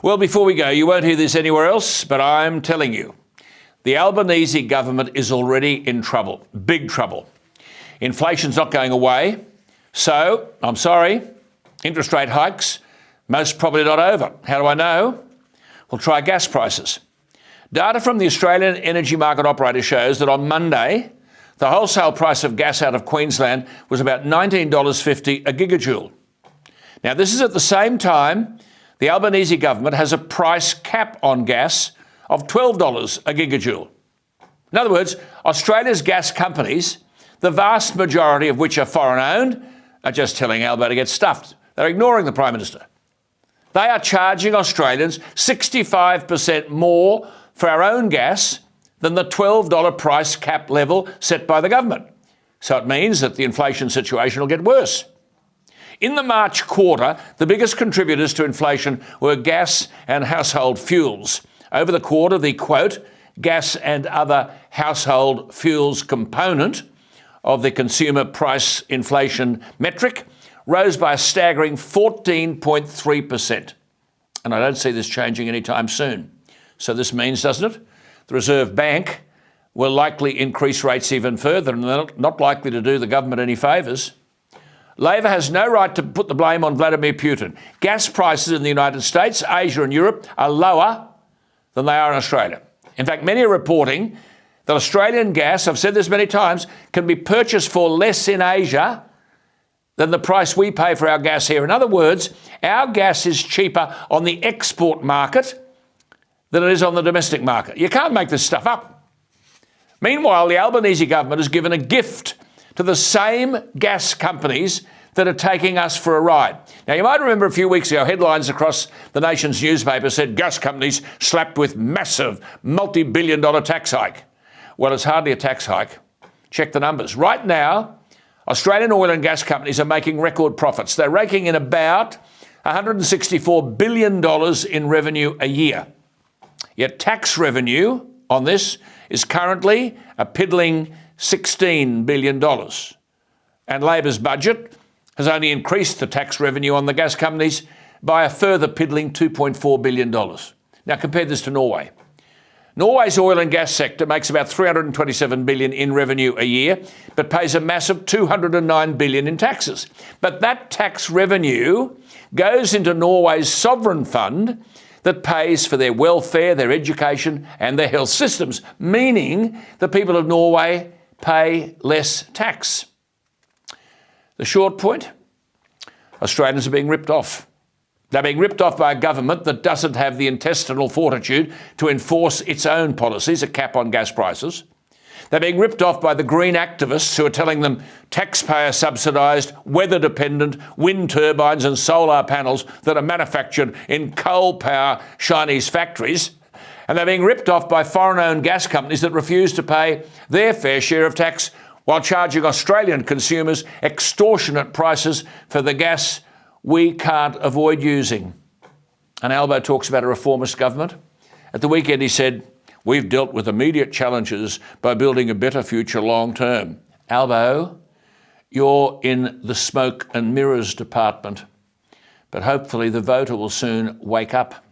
Well, before we go, you won't hear this anywhere else, but I'm telling you, the Albanese government is already in trouble, big trouble. Inflation's not going away, so I'm sorry, interest rate hikes, most probably not over. How do I know? Well, try gas prices. Data from the Australian Energy Market Operator shows that on Monday, the wholesale price of gas out of Queensland was about $19.50 a gigajoule. Now, this is at the same time the Albanese government has a price cap on gas of $12 a gigajoule. In other words, Australia's gas companies, the vast majority of which are foreign-owned, are just telling Albo to get stuffed. They're ignoring the Prime Minister. They are charging Australians 65% more for our own gas than the $12 price cap level set by the government. So it means that the inflation situation will get worse. In the March quarter, the biggest contributors to inflation were gas and household fuels. Over the quarter, the, quote, gas and other household fuels component of the consumer price inflation metric rose by a staggering 14.3%. And I don't see this changing anytime soon. So this means, doesn't it, the Reserve Bank will likely increase rates even further, and they're not likely to do the government any favours. Labor has no right to put the blame on Vladimir Putin. Gas prices in the United States, Asia and Europe are lower than they are in Australia. In fact, many are reporting that Australian gas, I've said this many times, can be purchased for less in Asia than the price we pay for our gas here. In other words, our gas is cheaper on the export market than it is on the domestic market. You can't make this stuff up. Meanwhile, the Albanese government has given a gift to the same gas companies that are taking us for a ride. Now, you might remember a few weeks ago, headlines across the nation's newspapers said gas companies slapped with massive multi-billion-dollar tax hike. Well, it's hardly a tax hike. Check the numbers. Right now, Australian oil and gas companies are making record profits. They're raking in about $164 billion in revenue a year. Yet tax revenue on this is currently a piddling $16 billion. And Labor's budget has only increased the tax revenue on the gas companies by a further piddling $2.4 billion. Now compare this to Norway. Norway's oil and gas sector makes about $327 billion in revenue a year, but pays a massive $209 billion in taxes. But that tax revenue goes into Norway's sovereign fund that pays for their welfare, their education and their health systems, meaning the people of Norway pay less tax. The short point, Australians are being ripped off. They're being ripped off by a government that doesn't have the intestinal fortitude to enforce its own policies, a cap on gas prices. They're being ripped off by the green activists who are telling them taxpayer-subsidised, weather-dependent wind turbines and solar panels that are manufactured in coal-power Chinese factories. And they're being ripped off by foreign-owned gas companies that refuse to pay their fair share of tax while charging Australian consumers extortionate prices for the gas we can't avoid using. And Albo talks about a reformist government. At the weekend he said, "We've dealt with immediate challenges by building a better future long term." Albo, you're in the smoke and mirrors department, but hopefully the voter will soon wake up.